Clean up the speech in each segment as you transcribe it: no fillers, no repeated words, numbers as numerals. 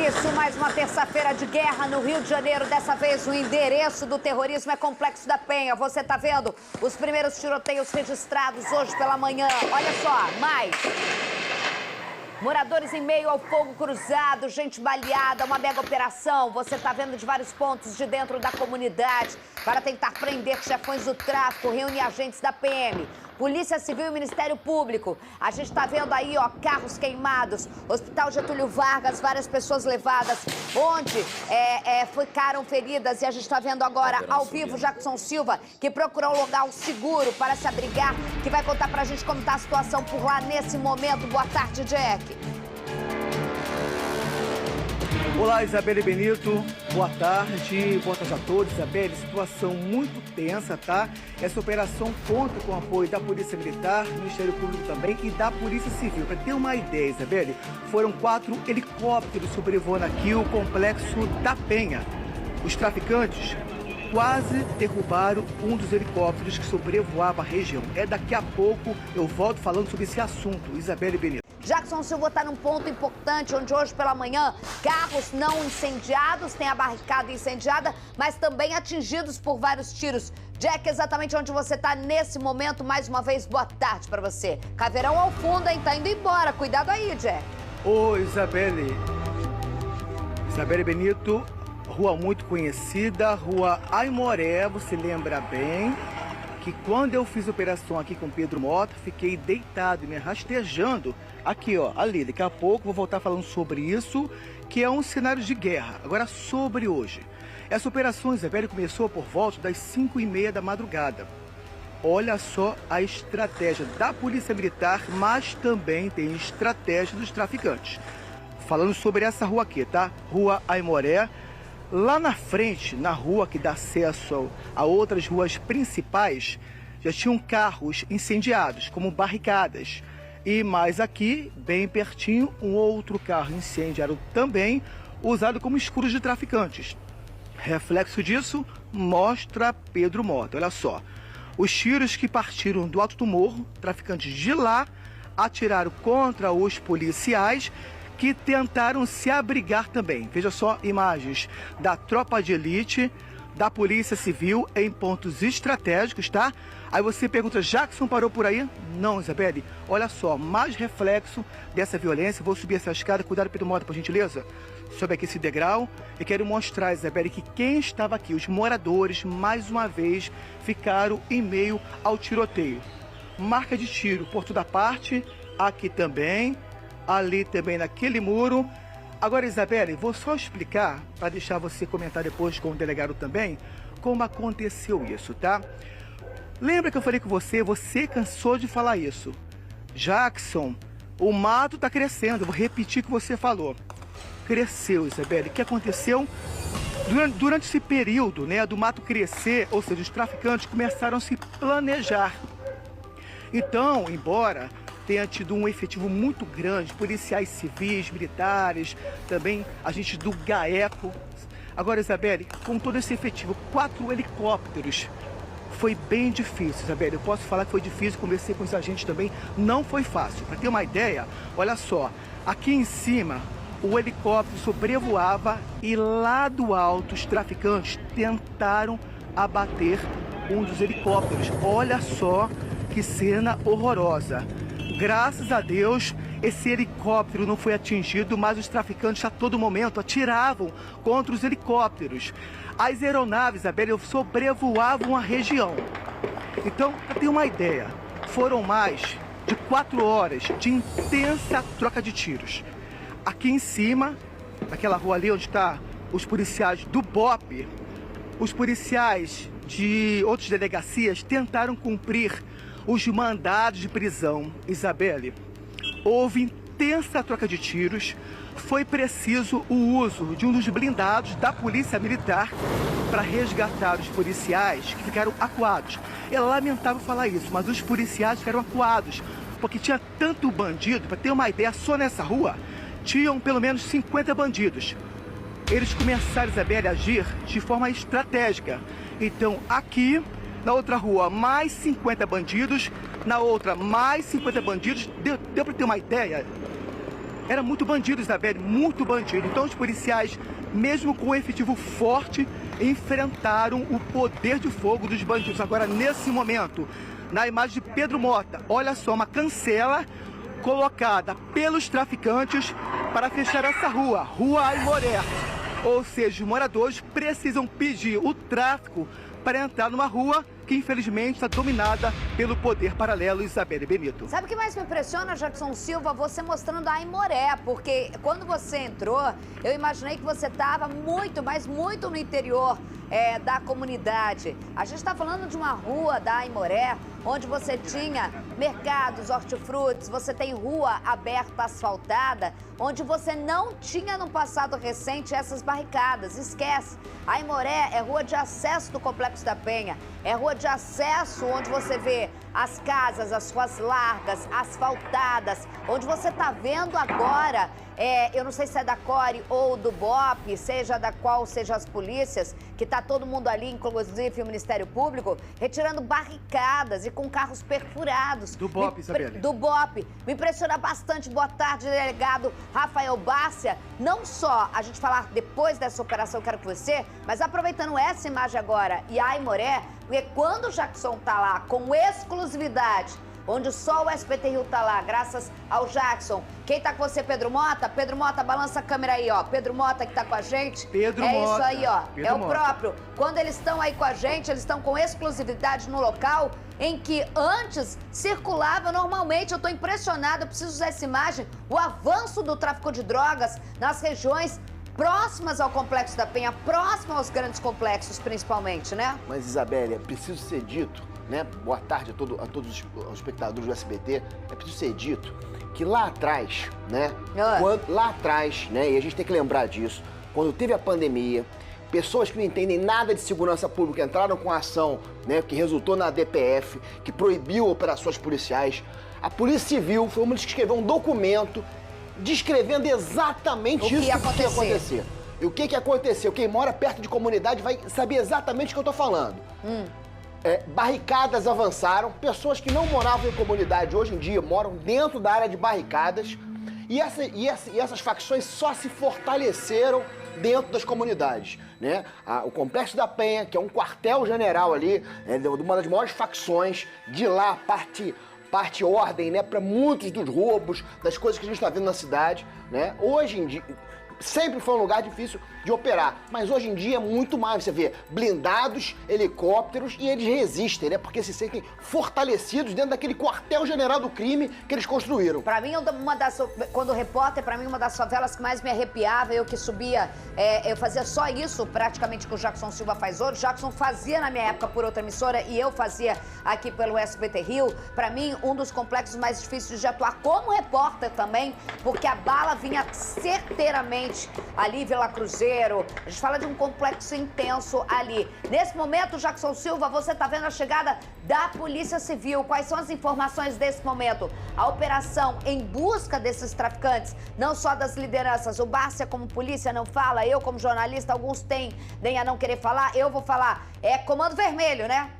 início, mais uma terça-feira de guerra no Rio de Janeiro. Dessa vez, o endereço do terrorismo é Complexo da Penha. Você tá vendo os primeiros tiroteios registrados hoje pela manhã. Olha só, mais. Moradores em meio ao fogo cruzado, gente baleada, uma mega operação. Você tá vendo de vários pontos de dentro da comunidade para tentar prender chefões do tráfico, reúne agentes da PM. Polícia Civil e Ministério Público. A gente tá vendo aí, ó, carros queimados, Hospital Getúlio Vargas, várias pessoas levadas, onde ficaram feridas. E a gente tá vendo agora, ao vivo, Jackson Silva, que procurou um local seguro para se abrigar, que vai contar pra gente como tá a situação por lá nesse momento. Boa tarde, Jack. Olá, Isabelle Benito, boa tarde a todos. Isabelle, situação muito tensa, tá? Essa operação conta com o apoio da Polícia Militar, do Ministério Público também e da Polícia Civil. Para ter uma ideia, Isabelle, foram 4 helicópteros sobrevoando aqui o Complexo da Penha. Os traficantes quase derrubaram um dos helicópteros que sobrevoava a região. Daqui a pouco eu volto falando sobre esse assunto, Isabelle Benito. Jackson Silva está num ponto importante, onde hoje pela manhã, carros não incendiados, tem a barricada incendiada, mas também atingidos por vários tiros. Jack, exatamente onde você está nesse momento, mais uma vez, boa tarde para você. Caveirão ao fundo, hein? Tá indo embora. Cuidado aí, Jack. Ô, Isabelle Benito, rua muito conhecida, Rua Aimoré, você lembra bem que quando eu fiz a operação aqui com Pedro Mota, fiquei deitado e me rastejando aqui, ó, ali. Daqui a pouco vou voltar falando sobre isso, que é um cenário de guerra. Agora, sobre hoje. Essa operação, Isabelle, começou por volta das 5h30 da madrugada. Olha só a estratégia da Polícia Militar, mas também tem estratégia dos traficantes. Falando sobre essa rua aqui, tá? Rua Aimoré. Lá na frente, na rua que dá acesso a outras ruas principais, já tinham carros incendiados, como barricadas. E mais aqui, bem pertinho, um outro carro incendiado também, usado como escudo de traficantes. Reflexo disso, mostra Pedro Mota. Olha só, os tiros que partiram do alto do morro, traficantes de lá, atiraram contra os policiais, que tentaram se abrigar também. Veja só imagens da tropa de elite, da Polícia Civil em pontos estratégicos, tá? Aí você pergunta, Jackson parou por aí? Não, Isabelle. Olha só, mais reflexo dessa violência. Vou subir essa escada. Cuidado, Pedro Mota, por gentileza. Sobe aqui esse degrau. E quero mostrar, Isabelle, que quem estava aqui, os moradores, mais uma vez, ficaram em meio ao tiroteio. Marca de tiro por toda parte. Aqui também. Ali também naquele muro. Agora, Isabelle, vou só explicar, para deixar você comentar depois com o delegado também, como aconteceu isso, tá? Lembra que eu falei com você cansou de falar isso. Jackson, o mato tá crescendo, vou repetir o que você falou. Cresceu, Isabelle. O que aconteceu? Durante esse período, né, do mato crescer, ou seja, os traficantes começaram a se planejar. Então, embora tenha tido um efetivo muito grande, policiais civis, militares, também agentes do GAECO. Agora, Isabelle, com todo esse efetivo, 4 helicópteros, foi bem difícil, Isabelle. Eu posso falar que foi difícil, conversei com os agentes também, não foi fácil. Para ter uma ideia, olha só, aqui em cima, o helicóptero sobrevoava e lá do alto os traficantes tentaram abater um dos helicópteros. Olha só que cena horrorosa. Graças a Deus, esse helicóptero não foi atingido, mas os traficantes a todo momento atiravam contra os helicópteros. As aeronaves, Isabelle, sobrevoavam a região. Então, para ter uma ideia, foram mais de 4 horas de intensa troca de tiros. Aqui em cima, naquela rua ali onde estão os policiais do BOPE, os policiais de outras delegacias tentaram cumprir os mandados de prisão. Isabelle, houve intensa troca de tiros, foi preciso o uso de um dos blindados da Polícia Militar para resgatar os policiais que ficaram acuados. É lamentável falar isso, mas os policiais ficaram acuados, porque tinha tanto bandido, para ter uma ideia, só nessa rua, tinham pelo menos 50 bandidos. Eles começaram, Isabelle, a agir de forma estratégica. Então, aqui, na outra rua, mais 50 bandidos, na outra, mais 50 bandidos. Deu para ter uma ideia? era muito bandido, Isabelle, muito bandido. Então os policiais, mesmo com um efetivo forte, enfrentaram o poder de fogo dos bandidos. Agora, nesse momento, na imagem de Pedro Mota, olha só, uma cancela colocada pelos traficantes para fechar essa rua, Rua Aimoré. Ou seja, os moradores precisam pedir o tráfico para entrar numa rua que infelizmente está dominada pelo poder paralelo. Isabelle Benito. Sabe o que mais me impressiona, Jackson Silva? Você mostrando a Aimoré, porque quando você entrou, eu imaginei que você estava muito, mas muito no interior da comunidade. A gente está falando de uma rua da Aimoré, onde você tinha mercados, hortifrutis, você tem rua aberta, asfaltada, onde você não tinha no passado recente essas barricadas. Esquece. A Aimoré é rua de acesso do Complexo da Penha, é rua de acesso onde você vê as casas, as ruas largas, asfaltadas, onde você está vendo agora, eu não sei se é da CORE ou do BOP, seja da qual seja as polícias, que está todo mundo ali, inclusive o Ministério Público, retirando barricadas e com carros perfurados. Do BOP, Isabelle. Do BOP. Me impressiona bastante. Boa tarde, delegado Rafael Bárcia. Não só a gente falar depois dessa operação, quero que você, mas aproveitando essa imagem agora e a Aimoré, porque quando o Jackson tá lá com exclusividade, onde só o SBT Rio tá lá, graças ao Jackson. Quem tá com você, Pedro Mota? Pedro Mota, balança a câmera aí, ó. Pedro Mota que tá com a gente. Pedro Mota. É isso aí, ó. Pedro é o Mota. próprio. Quando eles estão aí com a gente, eles estão com exclusividade no local em que antes circulava normalmente. Eu tô impressionada, eu preciso usar essa imagem. O avanço do tráfico de drogas nas regiões próximas ao Complexo da Penha, próximo aos grandes complexos, principalmente, né? Mas, Isabelle, é preciso ser dito, né? Boa tarde a todos os espectadores do SBT. É preciso ser dito que lá atrás, né? Lá atrás, né? E a gente tem que lembrar disso, quando teve a pandemia, pessoas que não entendem nada de segurança pública entraram com a ação, né? Que resultou na DPF, que proibiu operações policiais. A Polícia Civil foi uma que escreveu um documento descrevendo exatamente isso que ia acontecer. E o que aconteceu? Quem mora perto de comunidade vai saber exatamente o que eu tô falando. Barricadas avançaram, pessoas que não moravam em comunidade hoje em dia moram dentro da área de barricadas e essas facções só se fortaleceram dentro das comunidades, né? O Complexo da Penha, que é um quartel-general ali, de uma das maiores facções, de lá parte ordem, né, para muitos dos roubos, das coisas que a gente está vendo na cidade, né? Hoje em dia, sempre foi um lugar difícil de operar, mas hoje em dia é muito mais. Você vê blindados, helicópteros e eles resistem, né? Porque se sentem fortalecidos dentro daquele quartel-general do crime que eles construíram. Pra mim, quando repórter, pra mim, uma das favelas que mais me arrepiava, eu que subia, eu fazia só isso praticamente que o Jackson Silva faz hoje. O Jackson fazia na minha época por outra emissora e eu fazia aqui pelo SBT Rio. Pra mim, um dos complexos mais difíceis de atuar como repórter também, porque a bala vinha certeiramente ali, Vila Cruzeiro. A gente fala de um complexo intenso ali. Nesse momento, Jackson Silva, você está vendo a chegada da Polícia Civil. Quais são as informações desse momento? A operação em busca desses traficantes, não só das lideranças. O Bárcia, como polícia, não fala. Eu, como jornalista, alguns tendem a não querer falar. Eu vou falar. É Comando Vermelho, né?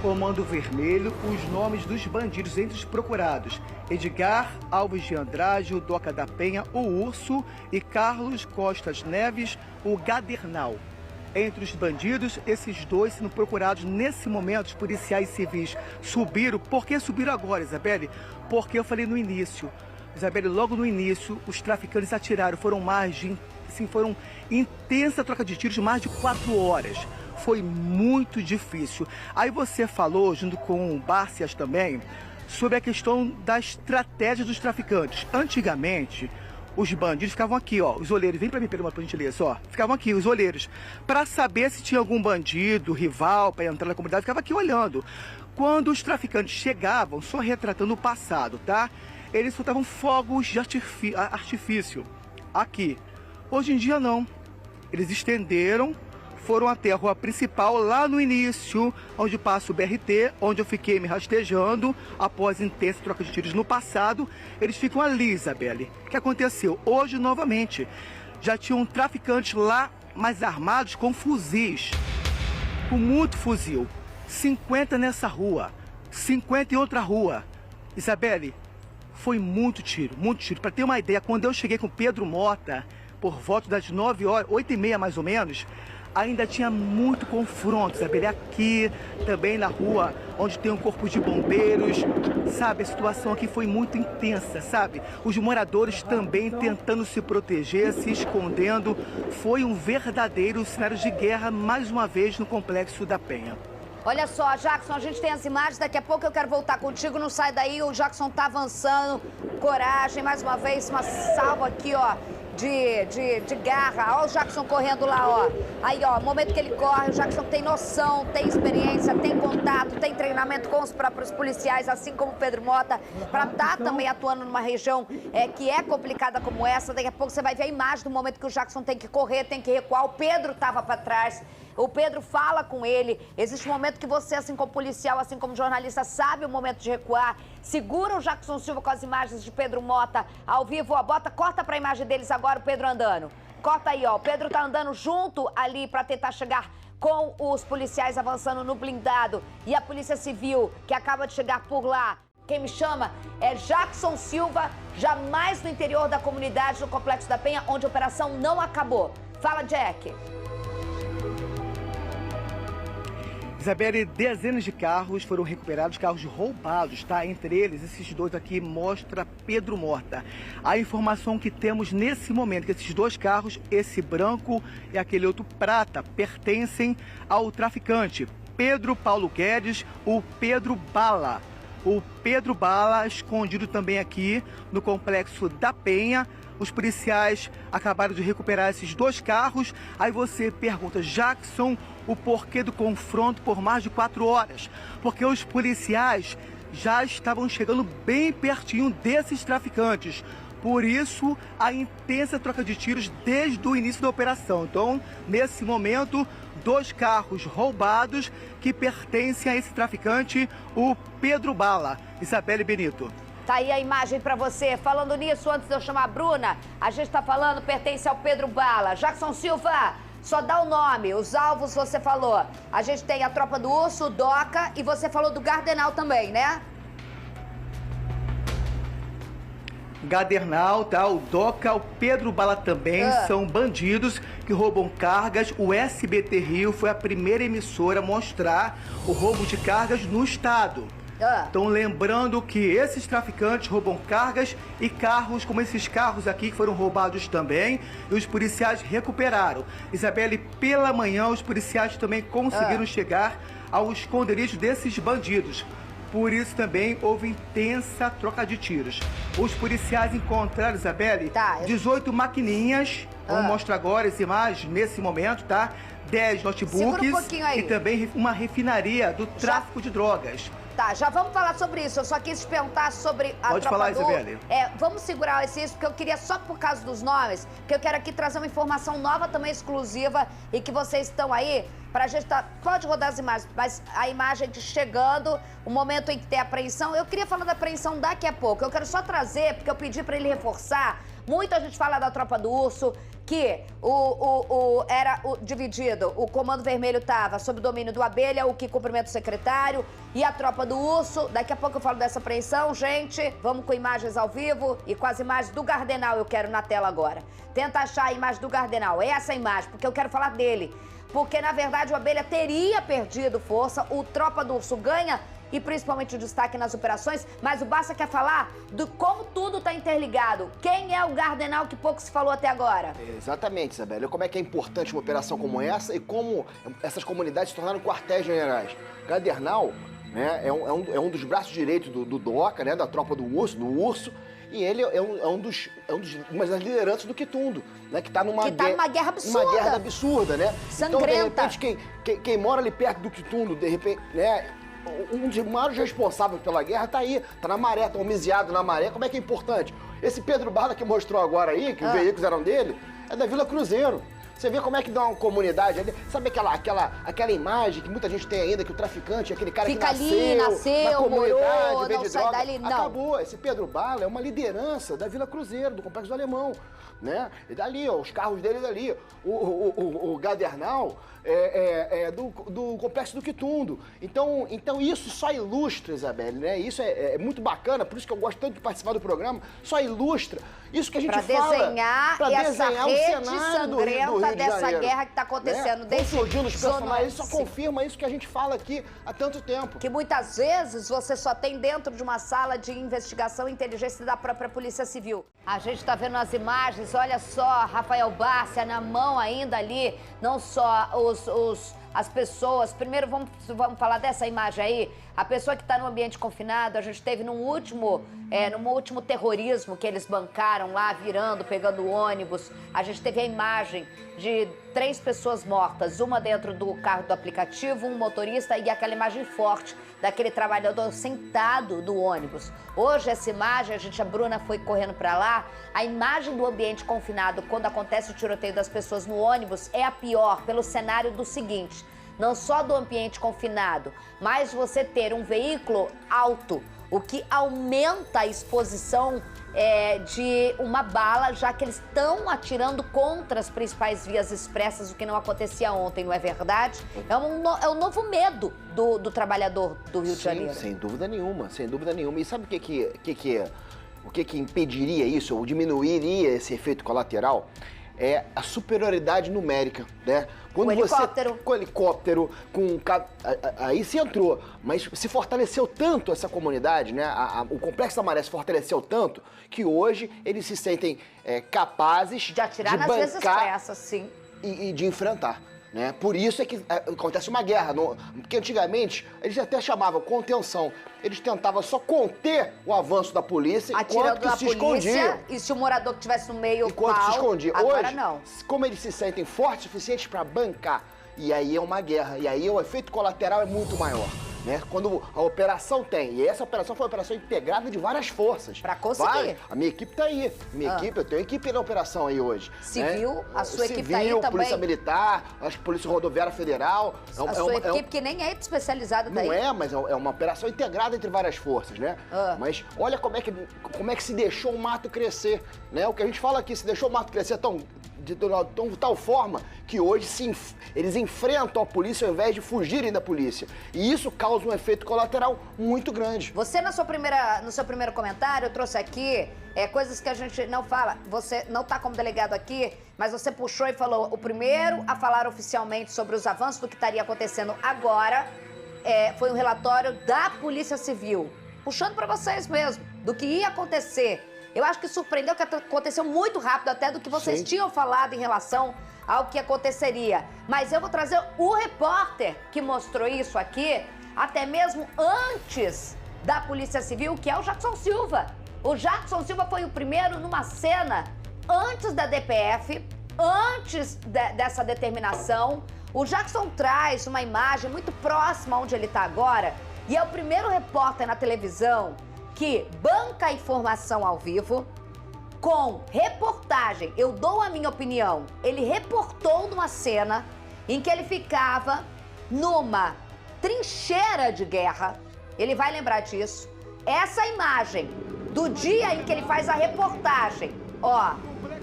Comando Vermelho, os nomes dos bandidos entre os procurados: Edgar Alves de Andrade, o Doca da Penha, o Urso, e Carlos Costas Neves, o Gadernal. Entre os bandidos, esses dois sendo procurados nesse momento. Os policiais civis subiram. Por que subiram agora, Isabelle? Porque eu falei no início. Isabelle, logo no início, os traficantes atiraram. Foram intensa troca de tiros, mais de 4 horas. Foi muito difícil. Aí você falou, junto com o Bárcias também, sobre a questão da estratégia dos traficantes. Antigamente, os bandidos ficavam aqui, ó, os olheiros. Vem pra mim, Pedro, pra gentileza, ó. Ficavam aqui, os olheiros. Pra saber se tinha algum bandido, rival, pra entrar na comunidade, ficava aqui olhando. Quando os traficantes chegavam, só retratando o passado, tá? Eles soltavam fogos de artifício aqui. Hoje em dia, não. Eles estenderam, foram até a rua principal, lá no início, onde passa o BRT, onde eu fiquei me rastejando após intensa troca de tiros no passado. Eles ficam ali, Isabelle. O que aconteceu? Hoje, novamente, já tinham traficantes lá, mais armados com fuzis, com muito fuzil. 50 nessa rua, 50 em outra rua. Isabelle, foi muito tiro, muito tiro. Para ter uma ideia, quando eu cheguei com o Pedro Mota, por volta das 9 horas, 8h30 mais ou menos, ainda tinha muito confronto, sabe? Aqui, também na rua, onde tem um corpo de bombeiros, sabe? A situação aqui foi muito intensa, sabe? Os moradores também tentando se proteger, se escondendo. Foi um verdadeiro cenário de guerra, mais uma vez, no Complexo da Penha. Olha só, Jackson, a gente tem as imagens, daqui a pouco eu quero voltar contigo, não sai daí, o Jackson tá avançando, coragem, mais uma vez, uma salva aqui, ó, de garra. Ó o Jackson correndo lá, ó. Aí, ó, momento que ele corre, o Jackson tem noção, tem experiência, tem contato, tem treinamento com os próprios policiais, assim como o Pedro Mota, para estar também atuando numa região que é complicada como essa. Daqui a pouco você vai ver a imagem do momento que o Jackson tem que correr, tem que recuar. O Pedro tava para trás. O Pedro fala com ele. Existe um momento que você, assim como policial, assim como jornalista, sabe o momento de recuar. Segura o Jackson Silva com as imagens de Pedro Mota ao vivo. Ó, corta pra imagem deles agora, o Pedro andando. Corta aí, ó. O Pedro tá andando junto ali pra tentar chegar com os policiais avançando no blindado. E a Polícia Civil, que acaba de chegar por lá. Quem me chama é Jackson Silva, jamais no interior da comunidade do Complexo da Penha, onde a operação não acabou. Fala, Jack. Isabelle, dezenas de carros foram recuperados, carros roubados, tá? Entre eles, esses dois aqui mostra Pedro Mota. A informação que temos nesse momento, que esses dois carros, esse branco e aquele outro prata, pertencem ao traficante Pedro Paulo Guedes, o Pedro Bala. O Pedro Bala, escondido também aqui no Complexo da Penha. Os policiais acabaram de recuperar esses dois carros. Aí você pergunta, Jackson, o porquê do confronto por mais de 4 horas? Porque os policiais já estavam chegando bem pertinho desses traficantes. Por isso, a intensa troca de tiros desde o início da operação. Então, nesse momento, 2 carros roubados que pertencem a esse traficante, o Pedro Bala. Isabelle Benito. Tá aí a imagem pra você. Falando nisso, antes de eu chamar a Bruna, a gente tá falando, pertence ao Pedro Bala. Jackson Silva, só dá o nome, os alvos você falou. A gente tem a Tropa do Urso, o Doca, e você falou do Gardenal também, né? Gardenal, tá? O Doca, o Pedro Bala também são bandidos que roubam cargas. O SBT Rio foi a primeira emissora a mostrar o roubo de cargas no estado. Então, lembrando que esses traficantes roubam cargas e carros, como esses carros aqui que foram roubados também, e os policiais recuperaram. Isabelle, pela manhã, os policiais também conseguiram chegar ao esconderijo desses bandidos. Por isso também houve intensa troca de tiros. Os policiais encontraram, Isabelle, 18 maquininhas. Vamos mostrar agora as imagens nesse momento, tá? 10 notebooks e também uma refinaria do tráfico de drogas. Tá, já vamos falar sobre isso. Eu só quis te perguntar sobre a Pode falar, Isabelle. Vamos segurar isso, porque eu queria, só por causa dos nomes, que eu quero aqui trazer uma informação nova, também exclusiva, e que vocês estão aí, pra gente pode rodar as imagens, mas a imagem de chegando, o momento em que tem a apreensão. Eu queria falar da apreensão daqui a pouco. Eu quero só trazer, porque eu pedi pra ele reforçar. Muita gente fala da Tropa do Urso, que era dividido, o Comando Vermelho estava sob o domínio do Abelha, o que cumprimenta o secretário, e a Tropa do Urso. Daqui a pouco eu falo dessa apreensão, gente. Vamos com imagens ao vivo e com as imagens do Gardenal, eu quero na tela agora. Tenta achar a imagem do Gardenal, essa imagem, porque eu quero falar dele. Porque, na verdade, o Abelha teria perdido força, o Tropa do Urso ganha, e principalmente o destaque nas operações, mas o Bassa quer falar de como tudo está interligado. Quem é o Gardenal que pouco se falou até agora? Exatamente, Isabelle. Como é que é importante uma operação como essa e como essas comunidades se tornaram quartéis generais. Gardenal, né, é um dos braços direitos do Doca, né, da Tropa do Urso, e ele é uma das lideranças do Quitundo, né, que tá numa guerra absurda. Uma guerra absurda, né? Sangrenta. Então, de repente, quem mora ali perto do Quitundo, de repente, né, um dos maiores responsáveis pela guerra tá aí, tá na maré, tá homiziado na maré. Como é que é importante? Esse Pedro Bala que mostrou agora aí, que os veículos eram dele, é da Vila Cruzeiro. Você vê como é que dá uma comunidade ali. Sabe aquela imagem que muita gente tem ainda, que o traficante é aquele cara fica que nasceu, na comunidade, morou, vende não sai droga. dali, não. Acabou. Esse Pedro Bala é uma liderança da Vila Cruzeiro, do Complexo do Alemão, né? E dali, ó, os carros dele dali. O Gadernal do Complexo do Quitundo. Então isso só ilustra, Isabelle, né? Isso é muito bacana, por isso que eu gosto tanto de participar do programa, só ilustra isso que a gente fala. Pra desenhar o rede cenário do Rio sangrenta de dessa Janeiro, guerra que tá acontecendo. né? Desde Surgindo os personagens, isso só Sim. confirma isso que a gente fala aqui há tanto tempo. Que muitas vezes você só tem dentro de uma sala de investigação e inteligência da própria Polícia Civil. A gente tá vendo as imagens, olha só, Rafael Bárcia na mão ainda ali, não só as pessoas. Primeiro vamos falar dessa imagem aí. A pessoa que está no ambiente confinado, a gente teve num último terrorismo que eles bancaram lá, virando, pegando o ônibus. A gente teve a imagem de 3 pessoas mortas, uma dentro do carro do aplicativo, um motorista e aquela imagem forte daquele trabalhador sentado no ônibus. Hoje essa imagem, a Bruna foi correndo para lá, a imagem do ambiente confinado quando acontece o tiroteio das pessoas no ônibus é a pior pelo cenário do seguinte: não só do ambiente confinado, mas você ter um veículo alto, o que aumenta a exposição de uma bala, já que eles estão atirando contra as principais vias expressas, o que não acontecia ontem, não é verdade? É um novo medo do trabalhador do Rio de Janeiro. Sem dúvida nenhuma, sem dúvida nenhuma. E sabe o que impediria isso, ou diminuiria esse efeito colateral? É a superioridade numérica, né? Quando com helicóptero, aí se entrou, mas se fortaleceu tanto essa comunidade, né? O Complexo da Maré se fortaleceu tanto que hoje eles se sentem capazes de atirar nas vias expressas, sim. E de enfrentar. Né? Por isso é que acontece uma guerra, porque antigamente eles até chamavam contenção. Eles tentavam só conter o avanço da polícia enquanto que se escondiam. E se o morador que estivesse no meio, enquanto se escondia. Agora hoje, não. Como eles se sentem fortes o suficiente para bancar, e aí é uma guerra, e aí o efeito colateral é muito maior. Né? Quando a operação e essa operação foi uma operação integrada de várias forças. Pra conseguir. A minha equipe tá aí. Eu tenho equipe na operação aí hoje. Civil, né? a sua equipe Civil, tá aí também. Polícia Militar, acho que Polícia Rodoviária Federal. A sua equipe que nem é especializada tá aí. Não é, mas é uma operação integrada entre várias forças, né? Mas olha como é que se deixou o mato crescer, né? O que a gente fala aqui, se deixou o mato crescer de tal forma que hoje eles enfrentam a polícia ao invés de fugirem da polícia. E isso causa um efeito colateral muito grande. Você, no seu primeiro comentário, trouxe aqui coisas que a gente não fala. Você não está como delegado aqui, mas você puxou e falou o primeiro a falar oficialmente sobre os avanços do que estaria acontecendo agora foi um relatório da Polícia Civil, puxando para vocês mesmo, do que ia acontecer. Eu acho que surpreendeu que aconteceu muito rápido até do que vocês tinham falado em relação ao que aconteceria. Mas eu vou trazer o repórter que mostrou isso aqui, até mesmo antes da Polícia Civil, que é o Jackson Silva. O Jackson Silva foi o primeiro numa cena antes da DPF, antes dessa determinação. O Jackson traz uma imagem muito próxima onde ele está agora e é o primeiro repórter na televisão que banca a informação ao vivo com reportagem. Eu dou a minha opinião. Ele reportou numa cena em que ele ficava numa trincheira de guerra. Ele vai lembrar disso. Essa imagem do dia em que ele faz a reportagem, ó,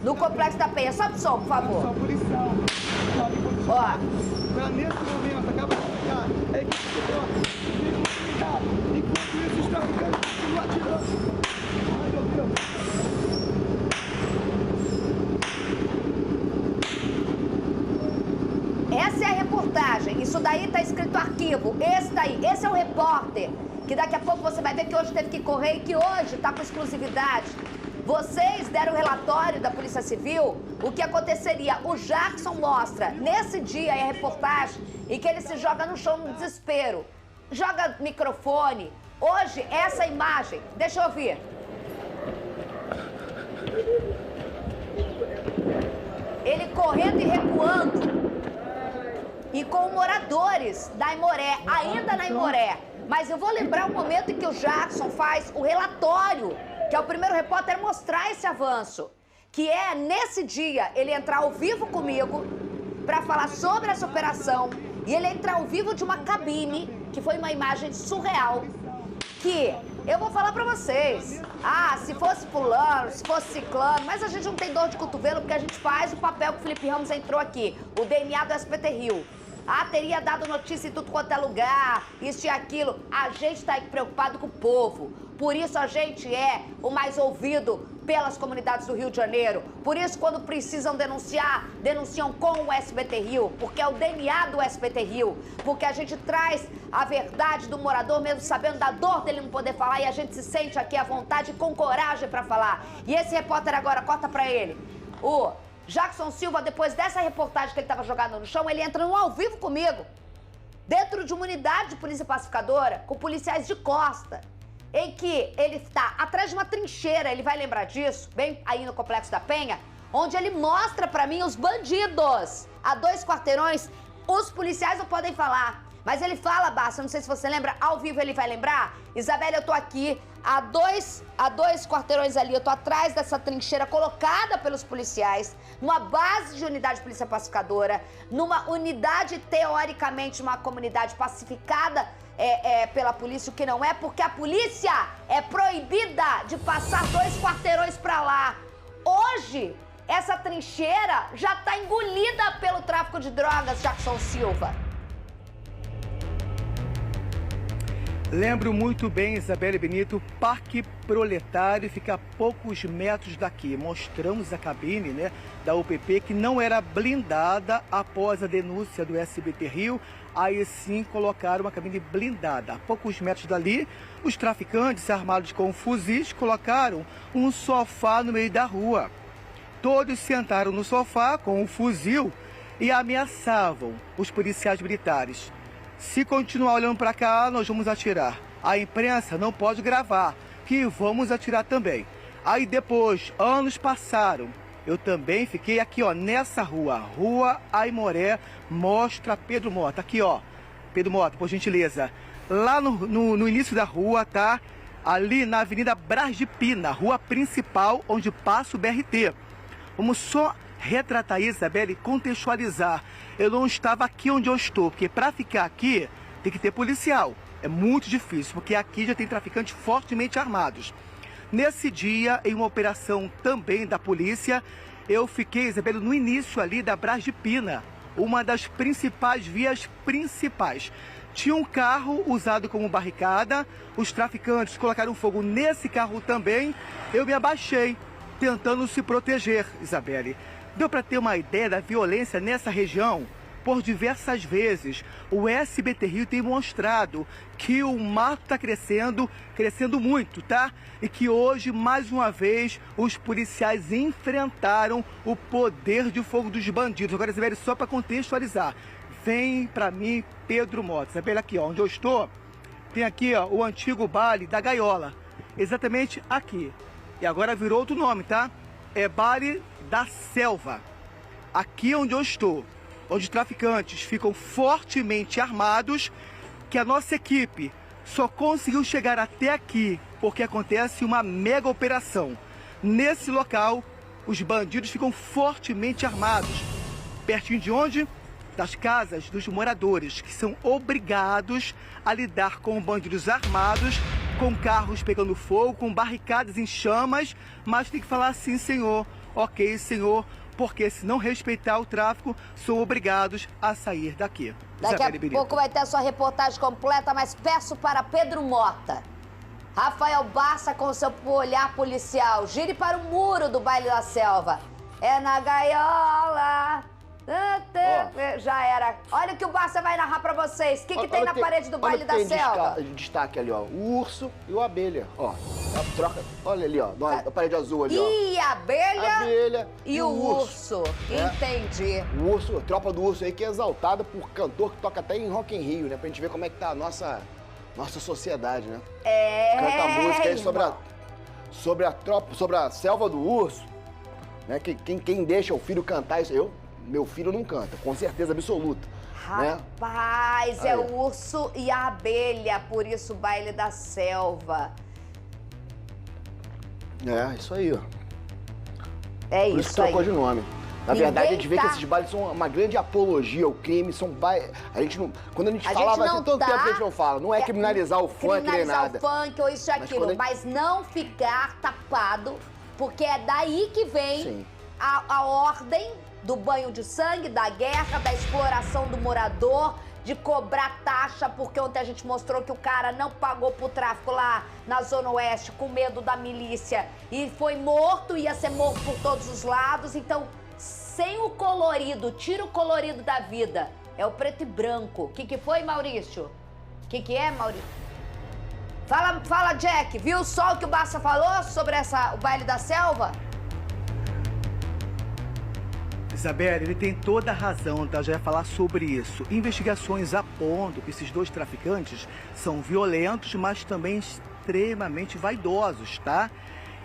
no Complexo da Penha. Sobe o som, por favor. Policial. Ó. Nesse momento, acaba de chegar. É que enquanto isso, os traficantes continuam atirando. Ai, meu Deus. Essa é a reportagem. Isso daí tá escrito arquivo. Esse é o repórter. Que daqui a pouco você vai ver que hoje teve que correr e que hoje tá com exclusividade. Vocês deram o relatório da Polícia Civil, o que aconteceria. O Jackson mostra, nesse dia, a reportagem, em que ele se joga no chão no desespero. Joga microfone. Hoje, essa imagem, deixa eu ouvir. Ele correndo e recuando. E com moradores da Aimoré, ainda na Aimoré. Mas eu vou lembrar o momento em que o Jackson faz o relatório, que é o primeiro repórter a mostrar esse avanço. Que é, nesse dia, ele entrar ao vivo comigo, para falar sobre essa operação. E ele entra ao vivo de uma cabine, que foi uma imagem surreal, que eu vou falar pra vocês. Ah, se fosse fulano, se fosse ciclano, mas a gente não tem dor de cotovelo porque a gente faz o papel que o Felipe Ramos entrou aqui, o DNA do SBT Rio. Ah, teria dado notícia em tudo quanto é lugar, isso e aquilo. A gente tá preocupado com o povo. Por isso a gente é o mais ouvido pelas comunidades do Rio de Janeiro. Por isso, quando precisam denunciar, denunciam com o SBT Rio, porque é o DNA do SBT Rio. Porque a gente traz a verdade do morador, mesmo sabendo da dor dele não poder falar, e a gente se sente aqui à vontade e com coragem pra falar. E esse repórter agora, corta pra ele. O Jackson Silva, depois dessa reportagem que ele estava jogado no chão, ele entra no ao vivo comigo, dentro de uma unidade de polícia pacificadora, com policiais de costa, em que ele está atrás de uma trincheira, ele vai lembrar disso, bem aí no Complexo da Penha, onde ele mostra pra mim os bandidos. A 2 quarteirões, os policiais não podem falar, mas ele fala, Bassa, não sei se você lembra, ao vivo ele vai lembrar. Isabela, eu tô aqui, a dois quarteirões ali, eu tô atrás dessa trincheira colocada pelos policiais, numa base de unidade de polícia pacificadora, numa unidade, teoricamente, uma comunidade pacificada pela polícia, o que não é, porque a polícia é proibida de passar 2 quarteirões pra lá. Hoje, essa trincheira já tá engolida pelo tráfico de drogas, Jackson Silva. Lembro muito bem, Isabela e Benito, Parque Proletário fica a poucos metros daqui. Mostramos a cabine, né, da UPP que não era blindada após a denúncia do SBT Rio. Aí sim colocaram uma cabine blindada. A poucos metros dali, os traficantes armados com fuzis colocaram um sofá no meio da rua. Todos sentaram no sofá com um fuzil e ameaçavam os policiais militares. Se continuar olhando para cá, nós vamos atirar. A imprensa não pode gravar, que vamos atirar também. Aí depois, anos passaram. Eu também fiquei aqui, ó, nessa rua, Rua Aimoré, mostra Pedro Mota. Aqui, ó, Pedro Mota, por gentileza. Lá no início da rua, tá? Ali na Avenida Braz de Pina, rua principal, onde passa o BRT. Vamos só retratar isso, Isabela, e contextualizar. Eu não estava aqui onde eu estou, porque para ficar aqui tem que ter policial. É muito difícil, porque aqui já tem traficantes fortemente armados. Nesse dia, em uma operação também da polícia, eu fiquei, Isabela, no início ali da Braz de Pina, uma das principais vias principais. Tinha um carro usado como barricada, os traficantes colocaram fogo nesse carro também. Eu me abaixei, tentando se proteger, Isabelle. Deu para ter uma ideia da violência nessa região? Por diversas vezes, o SBT Rio tem mostrado que o mato está crescendo muito, tá? E que hoje, mais uma vez, os policiais enfrentaram o poder de fogo dos bandidos. Agora, Isabelle, só para contextualizar, vem para mim Pedro Mota. Isabelle, aqui, ó, onde eu estou, tem aqui, ó, o antigo baile da Gaiola, exatamente aqui. E agora virou outro nome, tá? É Baile da Selva. Aqui onde eu estou, onde traficantes ficam fortemente armados, que a nossa equipe só conseguiu chegar até aqui porque acontece uma mega operação. Nesse local, os bandidos ficam fortemente armados. Pertinho de onde? Das casas dos moradores, que são obrigados a lidar com bandidos armados, com carros pegando fogo, com barricadas em chamas, mas tem que falar assim, senhor, ok, senhor, porque se não respeitar o tráfico, são obrigados a sair daqui. Daqui a pouco vai ter a sua reportagem completa, mas peço para Pedro Mota, Rafael Bassa com seu olhar policial, gire para o muro do Baile da Selva. É na gaiola... Já era. Olha o que o Bassa vai narrar pra vocês. O que tem na parede do Baile da Selva? Destaque ali, ó. O urso e o abelha. Ó, a troca. Olha ali, ó. A parede azul ali, ó. E a abelha e o urso. É. Entendi. O urso, a tropa do urso aí, que é exaltada por cantor que toca até em Rock in Rio, né? Pra gente ver como é que tá a nossa sociedade, né? É. Canta a música aí sobre a tropa, sobre a selva do urso. Né? Quem deixa o filho cantar isso, meu filho não canta, com certeza absoluta. Rapaz, né? É o urso e a abelha, por isso o Baile da Selva. É, isso aí, ó. É Por isso que trocou aí. de nome. Na verdade, a gente vê que esses bailes são uma grande apologia ao crime, são bailes... A gente não... Quando a gente falava assim, todo tempo a gente não fala, não é criminalizar o funk nem nada. Criminalizar o funk ou isso e aquilo, mas não ficar tapado, porque é daí que vem a ordem do banho de sangue, da guerra, da exploração do morador, de cobrar taxa, porque ontem a gente mostrou que o cara não pagou pro tráfico lá na Zona Oeste com medo da milícia e foi morto, ia ser morto por todos os lados. Então, sem o colorido, tira o colorido da vida, é o preto e branco. O que foi, Maurício? O que é, Maurício? Fala, Jack, viu só o que o Barça falou sobre o baile da selva? Isabelle, ele tem toda a razão, tá? Já ia falar sobre isso. Investigações apontam que esses dois traficantes são violentos, mas também extremamente vaidosos, tá?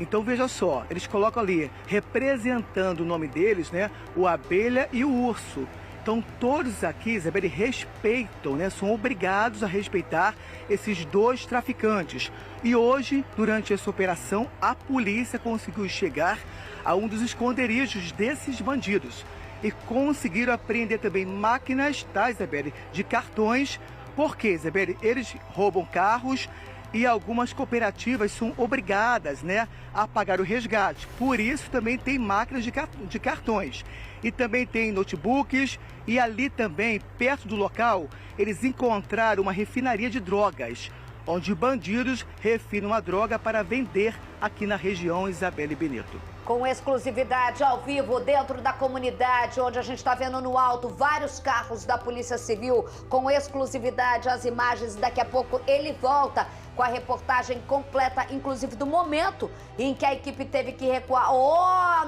Então veja só, eles colocam ali, representando o nome deles, né? O Abelha e o Urso. Então todos aqui, Isabelle, respeitam, né? São obrigados a respeitar esses dois traficantes. E hoje, durante essa operação, a polícia conseguiu chegar a um dos esconderijos desses bandidos. E conseguiram apreender também máquinas, tá, Isabelle, de cartões. Porque, Isabelle, eles roubam carros e algumas cooperativas são obrigadas, né, a pagar o resgate. Por isso também tem máquinas de cartões. E também tem notebooks e ali também, perto do local, eles encontraram uma refinaria de drogas, onde bandidos refinam a droga para vender aqui na região Isabelle Benito. Com exclusividade ao vivo dentro da comunidade, onde a gente está vendo no alto vários carros da Polícia Civil, com exclusividade as imagens. Daqui a pouco ele volta com a reportagem completa, inclusive do momento em que a equipe teve que recuar.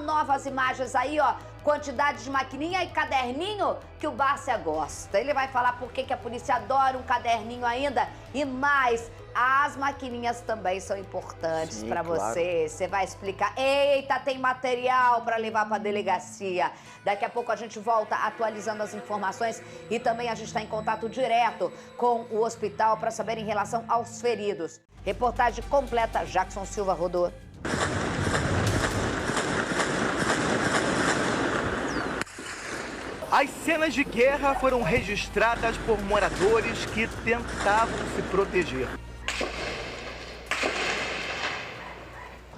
Novas imagens aí, ó. Quantidade de maquininha e caderninho que o Barça gosta. Ele vai falar por que a polícia adora um caderninho ainda. E mais, as maquininhas também são importantes para você. Você vai explicar. Eita, tem material para levar para a delegacia. Daqui a pouco a gente volta atualizando as informações e também a gente está em contato direto com o hospital para saber em relação aos feridos. Reportagem completa, Jackson Silva rodou. As cenas de guerra foram registradas por moradores que tentavam se proteger.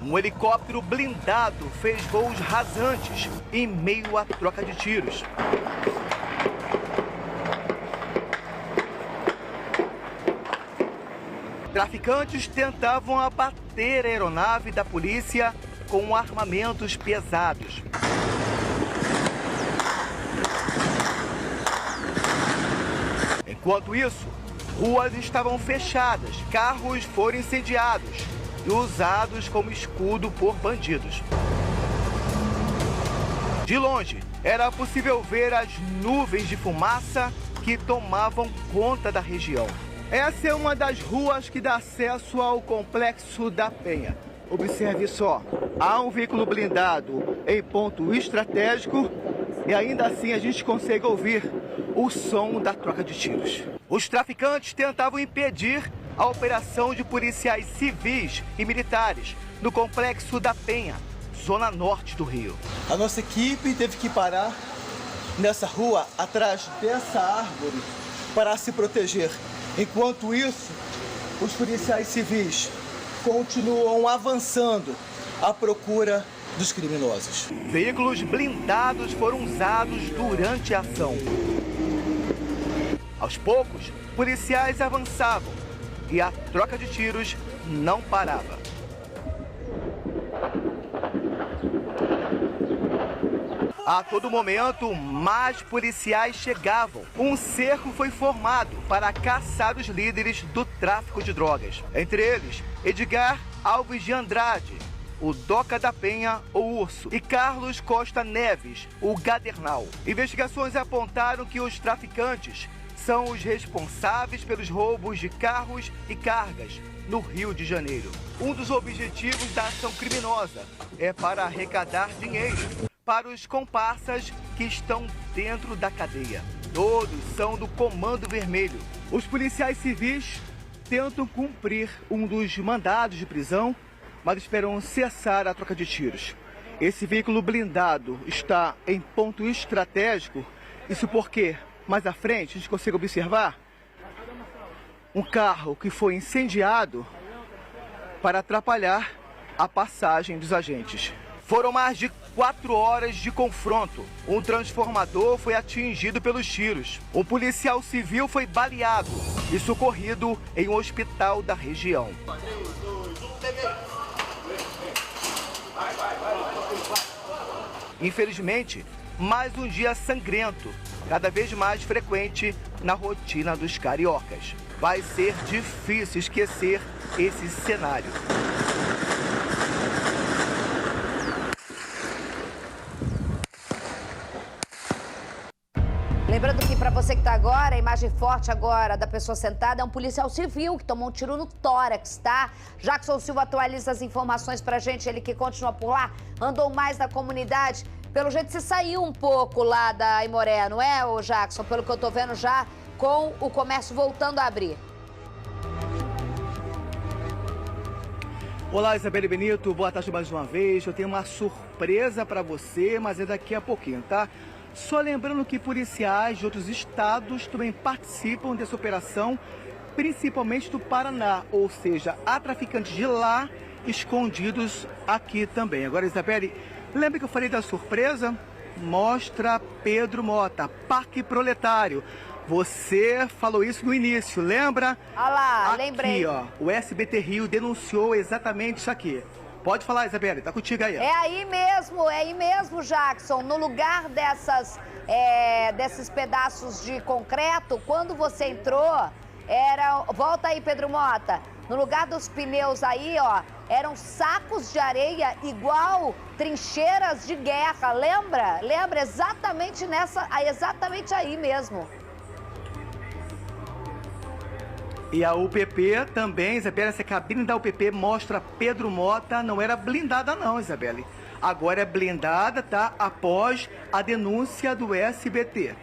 Um helicóptero blindado fez voos rasantes em meio à troca de tiros. Traficantes tentavam abater a aeronave da polícia com armamentos pesados. Enquanto isso, ruas estavam fechadas, carros foram incendiados e usados como escudo por bandidos. De longe, era possível ver as nuvens de fumaça que tomavam conta da região. Essa é uma das ruas que dá acesso ao Complexo da Penha. Observe só, há um veículo blindado em ponto estratégico e ainda assim a gente consegue ouvir o som da troca de tiros. Os traficantes tentavam impedir a operação de policiais civis e militares no Complexo da Penha, zona norte do Rio. A nossa equipe teve que parar nessa rua, atrás dessa árvore, para se proteger. Enquanto isso, os policiais civis continuam avançando à procura dos criminosos. Veículos blindados foram usados durante a ação. Aos poucos, policiais avançavam e a troca de tiros não parava. A todo momento, mais policiais chegavam. Um cerco foi formado para caçar os líderes do tráfico de drogas. Entre eles, Edgar Alves de Andrade, o Doca da Penha, o Urso, e Carlos Costa Neves, o Gadernal. Investigações apontaram que os traficantes são os responsáveis pelos roubos de carros e cargas no Rio de Janeiro. Um dos objetivos da ação criminosa é para arrecadar dinheiro para os comparsas que estão dentro da cadeia. Todos são do Comando Vermelho. Os policiais civis tentam cumprir um dos mandados de prisão, mas esperam cessar a troca de tiros. Esse veículo blindado está em ponto estratégico. Isso porque, mais à frente, a gente consegue observar um carro que foi incendiado para atrapalhar a passagem dos agentes. Foram mais de 4 horas de confronto. Um transformador foi atingido pelos tiros. Um policial civil foi baleado e socorrido em um hospital da região. Infelizmente, mais um dia sangrento, cada vez mais frequente na rotina dos cariocas. Vai ser difícil esquecer esse cenário. Lembrando que para você que está agora, a imagem forte agora da pessoa sentada é um policial civil que tomou um tiro no tórax, tá? Jackson Silva atualiza as informações pra gente, ele que continua por lá, andou mais na comunidade. Pelo jeito você saiu um pouco lá da Aimoré, não é, ô Jackson? Pelo que eu tô vendo já, com o comércio voltando a abrir. Olá, Isabelle Benito, boa tarde mais uma vez. Eu tenho uma surpresa para você, mas é daqui a pouquinho, tá? Só lembrando que policiais de outros estados também participam dessa operação, principalmente do Paraná, ou seja, há traficantes de lá escondidos aqui também. Agora, Isabelle, lembra que eu falei da surpresa? Mostra Pedro Mota, Parque Proletário. Você falou isso no início, lembra? Ah lá, aqui, lembrei. Ó, o SBT Rio denunciou exatamente isso aqui. Pode falar, Isabelle, tá contigo aí. Ó. É aí mesmo, Jackson. No lugar desses pedaços de concreto, quando você entrou, volta aí, Pedro Mota. No lugar dos pneus aí, ó, eram sacos de areia igual trincheiras de guerra, lembra? Lembra? Exatamente exatamente aí mesmo. E a UPP também, Isabelle, essa cabine da UPP mostra Pedro Mota, não era blindada não, Isabelle. Agora é blindada, tá? Após a denúncia do SBT.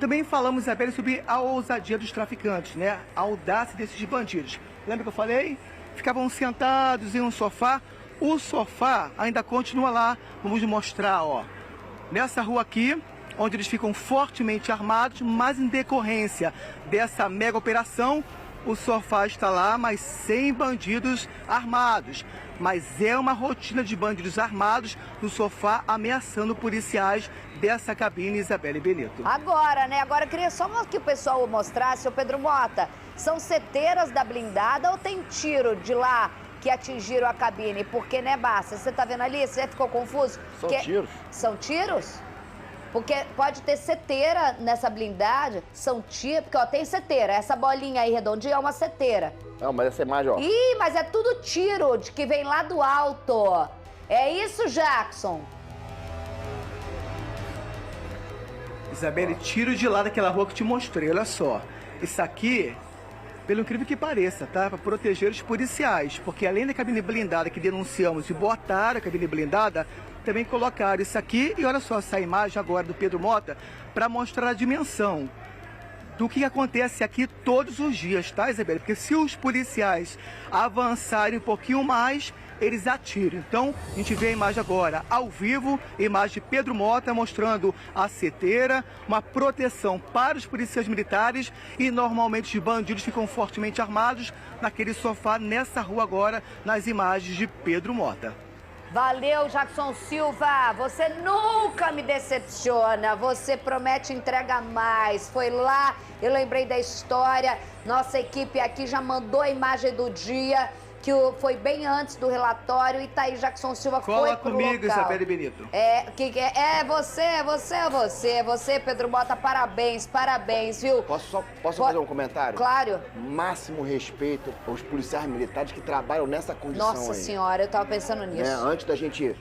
Também falamos, Isabelle, sobre a ousadia dos traficantes, né? A audácia desses bandidos. Lembra que eu falei? Ficavam sentados em um sofá. O sofá ainda continua lá. Vamos mostrar, ó. Nessa rua aqui, onde eles ficam fortemente armados, mas em decorrência dessa mega operação, o sofá está lá, mas sem bandidos armados. Mas é uma rotina de bandidos armados no sofá ameaçando policiais dessa cabine, Isabelle Benito. Agora, né? Agora eu queria só que o pessoal mostrasse, ô Pedro Mota, são seteiras da blindada ou tem tiro de lá que atingiram a cabine? Porque, né, Bassa? Você tá vendo ali? Você ficou confuso? São tiros. São tiros? Porque pode ter seteira nessa blindagem, são tiros, porque ó, tem seteira, essa bolinha aí redondinha é uma seteira. Não, mas essa imagem, ó. Ih, mas é tudo tiro de que vem lá do alto. É isso, Jackson? Isabelle, tiro de lá daquela rua que te mostrei, olha só. Isso aqui, pelo incrível que pareça, tá? Para proteger os policiais, porque além da cabine blindada que denunciamos e botaram a cabine blindada, também colocaram isso aqui, e olha só essa imagem agora do Pedro Mota, para mostrar a dimensão do que acontece aqui todos os dias, tá, Isabelle? Porque se os policiais avançarem um pouquinho mais, eles atiram. Então, a gente vê a imagem agora, ao vivo, imagem de Pedro Mota mostrando a seteira, uma proteção para os policiais militares, e normalmente os bandidos ficam fortemente armados naquele sofá, nessa rua agora, nas imagens de Pedro Mota. Valeu, Jackson Silva. Você nunca me decepciona. Você promete entrega mais. Foi lá, eu lembrei da história. Nossa equipe aqui já mandou a imagem do dia, que foi bem antes do relatório. E tá aí, Jackson Silva foi pro comigo, local. Isabelle Benito. Você, Pedro Mota, parabéns, viu? Posso fazer um comentário? Claro. Máximo respeito aos policiais militares que trabalham nessa condição. Nossa aí. Senhora, eu tava pensando nisso. Antes da gente,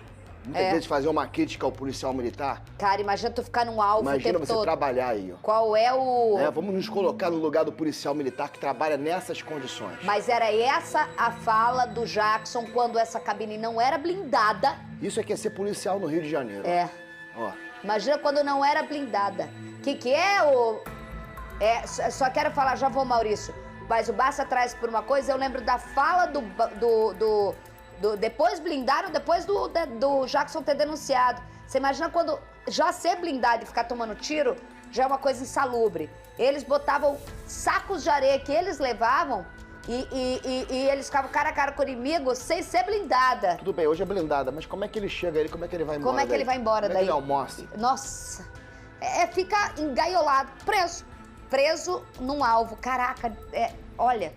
muitas vezes, fazer uma crítica ao policial militar. Cara, imagina tu ficar num alvo o Imagina tempo você todo. trabalhar aí, ó. Qual é o... Vamos nos colocar no lugar do policial militar que trabalha nessas condições. Mas era essa a fala do Jackson quando essa cabine não era blindada. Isso é que é ser policial no Rio de Janeiro. É. Ó. Imagina quando não era blindada. Que é o... só quero falar, já vou, Maurício. Mas o Bassa traz por uma coisa, eu lembro da fala do Depois blindaram, depois do Jackson ter denunciado. Você imagina quando já ser blindado e ficar tomando tiro, já é uma coisa insalubre. Eles botavam sacos de areia que eles levavam e eles ficavam cara a cara com o inimigo sem ser blindada. Tudo bem, hoje é blindada, mas como é que ele chega aí? Como é que ele vai embora? Como é que ele vai embora daí? Como é que ele almoça? Nossa, fica engaiolado, preso num alvo. Caraca, olha...